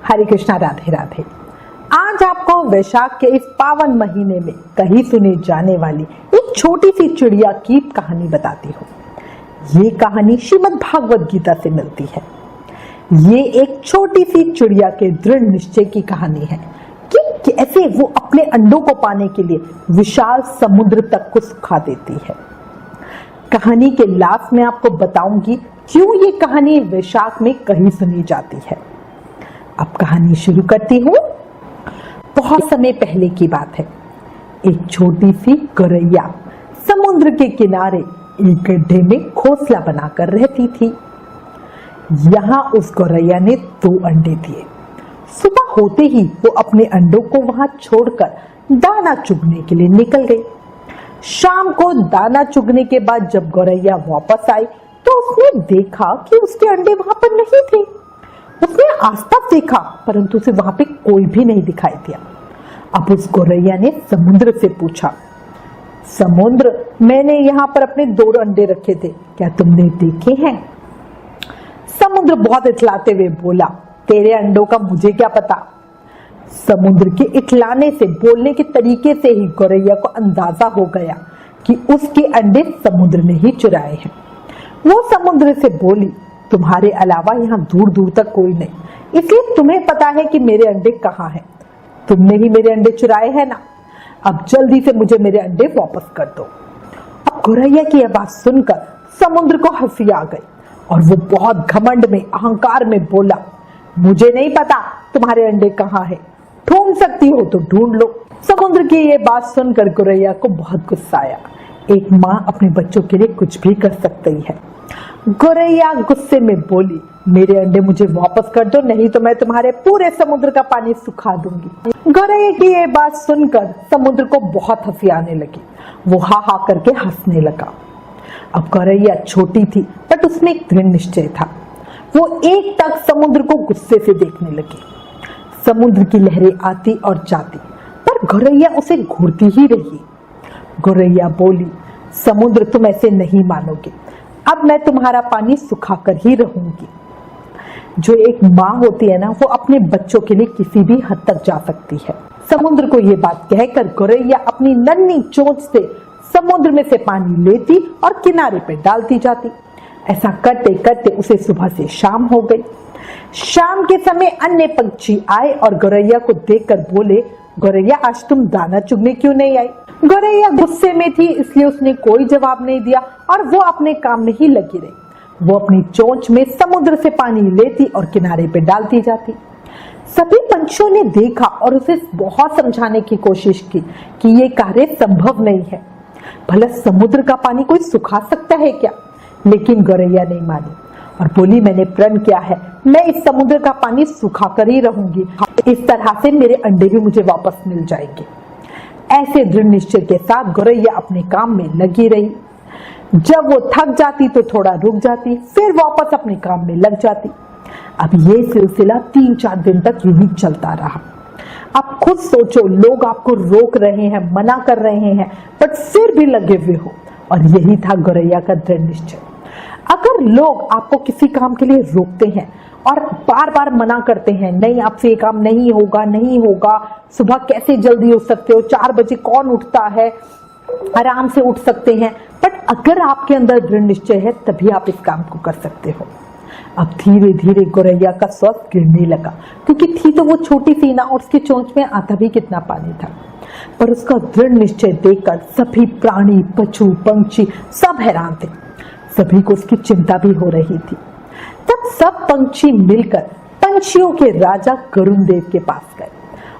हरे कृष्णा, राधे राधे। आज आपको वैशाख के इस पावन महीने में कहीं सुने जाने वाली एक छोटी सी चिड़िया की कहानी बताती हूँ। ये कहानी श्रीमद् भागवत गीता से मिलती है। ये एक छोटी सी चिड़िया के दृढ़ निश्चय की कहानी है कि कैसे वो अपने अंडों को पाने के लिए विशाल समुद्र तक को सुखा देती है। कहानी के लास्ट में आपको बताऊंगी क्यों ये कहानी वैशाख में कहीं सुनी जाती है। अब कहानी शुरू करती हूँ। बहुत समय पहले की बात है। एक छोटी सी गौरैया समुद्र के किनारे एक गड्ढे में घोंसला बनाकर रहती थी। यहाँ उस गौरैया ने 2 अंडे दिए। सुबह होते ही वो अपने अंडों को वहां छोड़कर दाना चुगने के लिए निकल गई। शाम को दाना चुगने के बाद जब गौरैया वापस आई तो उसने देखा कि उसके अंडे वहां पर नहीं थे। उसने आसपास देखा परंतु उसे वहां पे कोई भी नहीं दिखाई दिया। अब उस गौरैया ने समुद्र से पूछा, समुद्र, मैंने यहाँ पर अपने 2 अंडे रखे थे, क्या तुमने देखे हैं? समुद्र बहुत इतलाते हुए बोला, तेरे अंडों का मुझे क्या पता। समुद्र के इतलाने से, बोलने के तरीके से ही गौरैया को अंदाजा हो गया कि उसके अंडे समुद्र ने ही चुराए हैं। वो समुद्र से बोली, तुम्हारे अलावा यहाँ दूर दूर तक कोई नहीं, इसलिए तुम्हें पता है कि मेरे अंडे कहाँ हैं। तुमने ही मेरे अंडे चुराए हैं ना। अब जल्दी से मुझे मेरे अंडे वापस कर दो। अब गौरैया की यह बात सुनकर समुद्र को हंसी आ गई और वो बहुत घमंड में, अहंकार में बोला, मुझे नहीं पता तुम्हारे अंडे कहाँ हैं, ढूंढ सकती हो तो ढूंढ लो। समुद्र की ये बात सुनकर गौरैया को बहुत गुस्सा आया। एक माँ अपने बच्चों के लिए कुछ भी कर सकती है। गौरैया गुस्से में बोली, मेरे अंडे मुझे वापस कर दो, नहीं तो मैं तुम्हारे पूरे समुद्र का पानी सुखा दूंगी। गौरैया की ये बात सुनकर समुद्र को बहुत हंसी आने लगी। वो हा हा करके हंसने लगा। अब गौरैया छोटी थी बट उसमें एक दृढ़ निश्चय था। वो एक टक समुद्र को गुस्से से देखने लगी। समुद्र की लहरें आती और जाती पर गौरैया उसे घूरती ही रही। गौरैया बोली, समुद्र, तुम ऐसे नहीं मानोगे, अब मैं तुम्हारा पानी सुखा कर ही रहूंगी। जो एक माँ होती है ना, वो अपने बच्चों के लिए किसी भी हद तक जा सकती है। समुद्र को ये बात कहकर गौरैया अपनी नन्ही चोंच से समुद्र में से पानी लेती और किनारे पे डालती जाती। ऐसा करते करते उसे सुबह से शाम हो गई। शाम के समय अन्य पक्षी आए और गौरैया को देखकर बोले, गौरैया, आज तुम दाना चुगने क्यों नहीं आई? गौरैया गुस्से में थी इसलिए उसने कोई जवाब नहीं दिया और वो अपने काम में ही लगी रही। वो अपनी चोंच में समुद्र से पानी लेती और किनारे पे डालती जाती। सभी पंछियों ने देखा और उसे बहुत समझाने की कोशिश की कि ये कार्य संभव नहीं है। भला समुद्र का पानी कोई सुखा सकता है क्या? लेकिन गौरैया नहीं मानी और बोली, मैंने प्रण किया है, मैं इस समुद्र का पानी सुखा कर ही रहूंगी। इस तरह से मेरे अंडे भी मुझे वापस मिल जाएंगे। ऐसे दृढ़ निश्चय के साथ गौरैया अपने काम में लगी रही। जब वो थक जाती तो थोड़ा रुक जाती, फिर वापस अपने काम में लग जाती। अब ये सिलसिला 3-4 दिन तक यूं ही चलता रहा। आप खुद सोचो, लोग आपको रोक रहे हैं, मना कर रहे हैं, बट फिर भी लगे हुए हो। और यही था गौरैया का दृढ़ निश्चय। अगर लोग आपको किसी काम के लिए रोकते हैं और बार बार मना करते हैं, नहीं आपसे ये काम नहीं होगा, नहीं होगा, सुबह कैसे जल्दी उठ सकते हो, 4 बजे कौन उठता है, आराम से उठ सकते हैं, बट अगर आपके अंदर दृढ़ निश्चय है तभी आप इस काम को कर सकते हो। अब धीरे धीरे गौरैया का स्वास्थ्य गिरने लगा, क्योंकि थी तो वो छोटी सी ना और उसकी चोंच में आता भी कितना पानी था। पर उसका दृढ़ निश्चय देखकर सभी प्राणी, पशु, पंछी सब हैरान थे। सभी को उसकी चिंता भी हो रही थी। तब सब पंछी मिलकर पंछियों के राजा गरुण देव के पास गए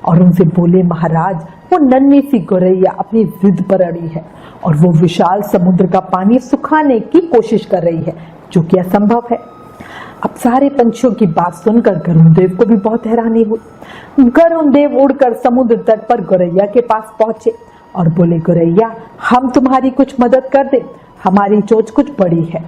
और उनसे बोले, महाराज, वो नन्ही सी गौरैया अपनी जिद पर अड़ी है और वो विशाल समुद्र का पानी सुखाने की कोशिश कर रही है, जो कि असंभव है। अब सारे पंछियों की बात सुनकर गरुण देव को भी बहुत हैरानी हुई। गरुण देव उड़कर समुद्र तट पर गौरैया के पास पहुंचे और बोले, गौरैया, हम तुम्हारी कुछ मदद कर दें, हमारी चोंच कुछ बड़ी है।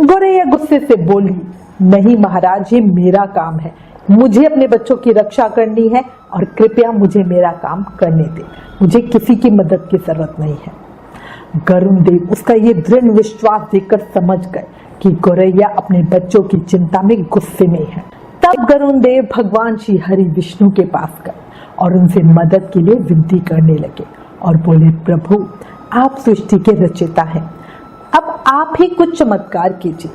गौरैया गुस्से से बोली, नहीं महाराज, ये मेरा काम है, मुझे अपने बच्चों की रक्षा करनी है और कृपया मुझे मेरा काम करने दे, मुझे किसी की मदद की जरूरत नहीं है। गरुण देव उसका ये दृढ़ विश्वास देखकर समझ गए कि गौरैया अपने बच्चों की चिंता में गुस्से में है। तब गरुण देव भगवान श्री हरि विष्णु के पास गए और उनसे मदद के लिए विनती करने लगे और बोले, प्रभु आप सृष्टि के रचयिता हैं, अब आप ही कुछ चमत्कार कीजिए।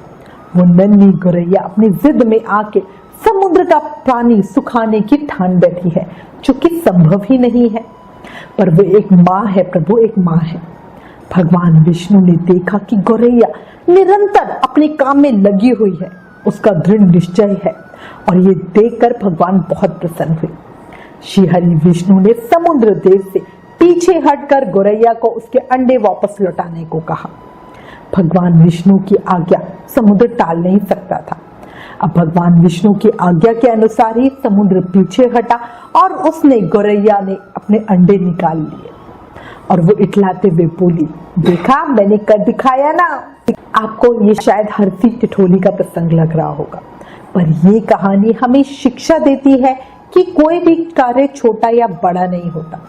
वो नन्ही गौरैया अपनी जिद में आके समुद्र का पानी सुखाने की ठान बैठी है, जो कि संभव ही नहीं है। पर वो एक माँ है प्रभु, एक माँ है। भगवान विष्णु ने देखा कि गौरैया निरंतर अपने काम में लगी हुई है, उसका दृढ़ निश्चय है, और ये देखकर भगवान बहुत प्रसन्न हुए। श्री हरि विष्णु ने समुद्र देव से पीछे हटकर गौरैया को उसके अंडे वापस लौटाने को कहा। भगवान विष्णु की आज्ञा समुद्र टाल नहीं सकता था। अब भगवान विष्णु की आज्ञा के अनुसार ही समुद्र पीछे हटा और उसने गौरैया ने अपने अंडे निकाल लिए और वो इटलाते हुए बोली, देखा मैंने कर दिखाया ना। आपको ये शायद हरसी टिठोली का प्रसंग लग रहा होगा, पर ये कहानी हमें शिक्षा देती है कि कोई भी कार्य छोटा या बड़ा नहीं होता।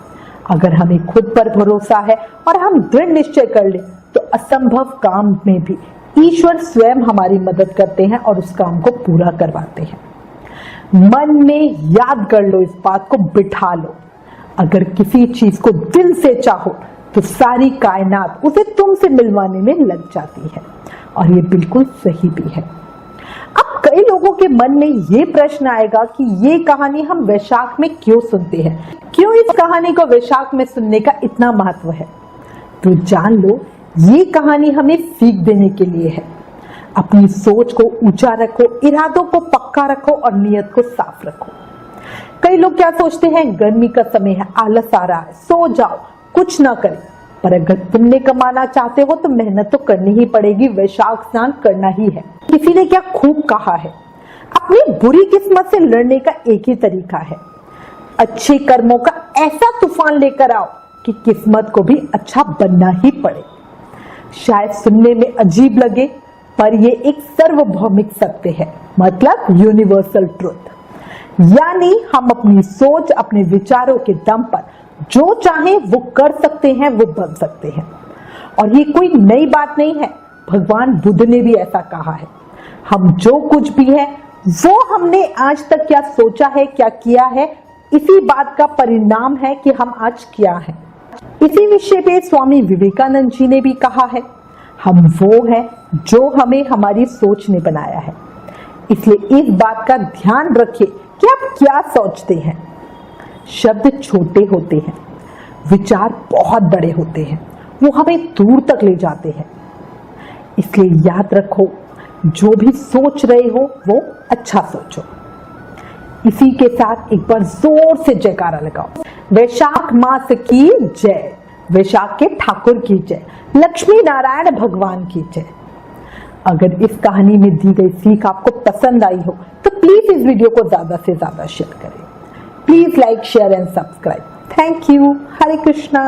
अगर हमें खुद पर भरोसा है और हम दृढ़ निश्चय कर ले तो असंभव काम में भी ईश्वर स्वयं हमारी मदद करते हैं और उस काम को पूरा करवाते हैं। मन में याद कर लो, इस बात को बिठा लो, अगर किसी चीज को दिल से चाहो तो सारी कायनात उसे तुमसे मिलवाने में लग जाती है, और ये बिल्कुल सही भी है। अब कई लोगों के मन में ये प्रश्न आएगा कि ये कहानी हम वैशाख में क्यों सुनते हैं, क्यों इस कहानी को वैशाख में सुनने का इतना महत्व है। तो जान लो, ये कहानी हमें सीख देने के लिए है। अपनी सोच को ऊंचा रखो, इरादों को पक्का रखो और नियत को साफ रखो। कई लोग क्या सोचते हैं, गर्मी का समय है, आलस आ रहा है, सो जाओ, कुछ ना करें। पर अगर तुमने कमाना चाहते हो तो मेहनत तो करनी ही पड़ेगी, वैशाख स्नान करना ही है। किसी ने क्या खूब कहा है, अपनी बुरी किस्मत से लड़ने का एक ही तरीका है, अच्छे कर्मों का ऐसा तूफान लेकर आओ कि किस्मत को भी अच्छा बनना ही पड़े। शायद सुनने में अजीब लगे, पर ये एक सार्वभौमिक सत्य है, मतलब यूनिवर्सल ट्रुथ। यानी हम अपनी सोच, अपने विचारों के दम पर जो चाहें वो कर सकते हैं, वो बन सकते हैं। और ये कोई नई बात नहीं है, भगवान बुद्ध ने भी ऐसा कहा है। हम जो कुछ भी है वो हमने आज तक क्या सोचा है, क्या किया है, इसी बात का परिणाम है कि हम आज क्या हैं। इसी विषय पे स्वामी विवेकानंद जी ने भी कहा है, हम वो हैं जो हमें हमारी सोच ने बनाया है। इसलिए इस बात का ध्यान रखिए कि आप क्या सोचते हैं। शब्द छोटे होते हैं, विचार बहुत बड़े होते हैं, वो हमें दूर तक ले जाते हैं। इसलिए याद रखो, जो भी सोच रहे हो वो अच्छा सोचो। इसी के साथ एक बार जोर से जयकारा लगाओ, वैशाख मास की जय, वैशाख के ठाकुर की जय, लक्ष्मी नारायण भगवान की जय। अगर इस कहानी में दी गई सीख आपको पसंद आई हो तो प्लीज इस वीडियो को ज्यादा से ज्यादा शेयर करें। Please like, share and subscribe. Thank you. Hare Krishna.